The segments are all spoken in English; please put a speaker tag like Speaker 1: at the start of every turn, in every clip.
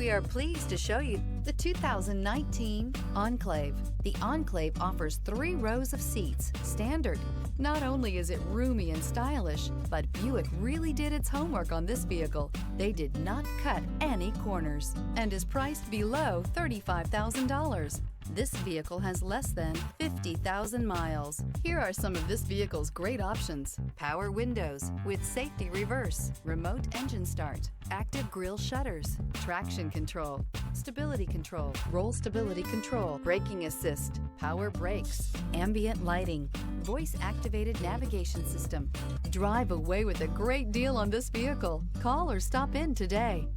Speaker 1: We are pleased to show you the 2019 Enclave. The Enclave offers 3 rows of seats, standard. Not only is it roomy and stylish, but Buick really did its homework on this vehicle. They did not cut any corners and is priced below $35,000. This vehicle has less than 50,000 miles. Here are some of this vehicle's great options: power windows with safety reverse, remote engine start, active grille shutters, traction control, stability control, roll stability control, braking assist, power brakes, ambient lighting, voice activated navigation system. Drive away with a great deal on this vehicle. Call or stop in today.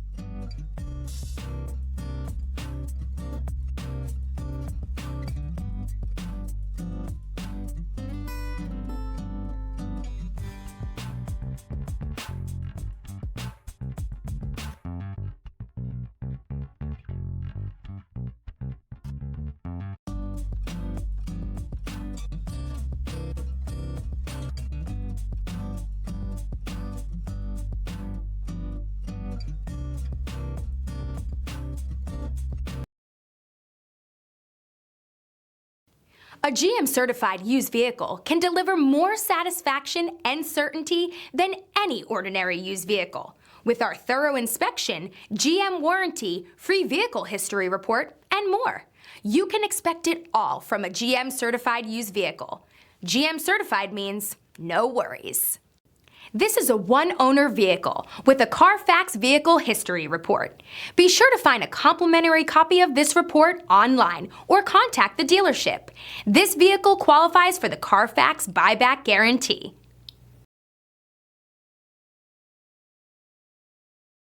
Speaker 2: A GM-certified used vehicle can deliver more satisfaction and certainty than any ordinary used vehicle. With our thorough inspection, GM warranty, free vehicle history report, and more. You can expect it all from a GM-certified used vehicle. GM-certified means no worries. This is a one-owner vehicle with a Carfax Vehicle History Report. Be sure to find a complimentary copy of this report online or contact the dealership. This vehicle qualifies for the Carfax Buyback Guarantee.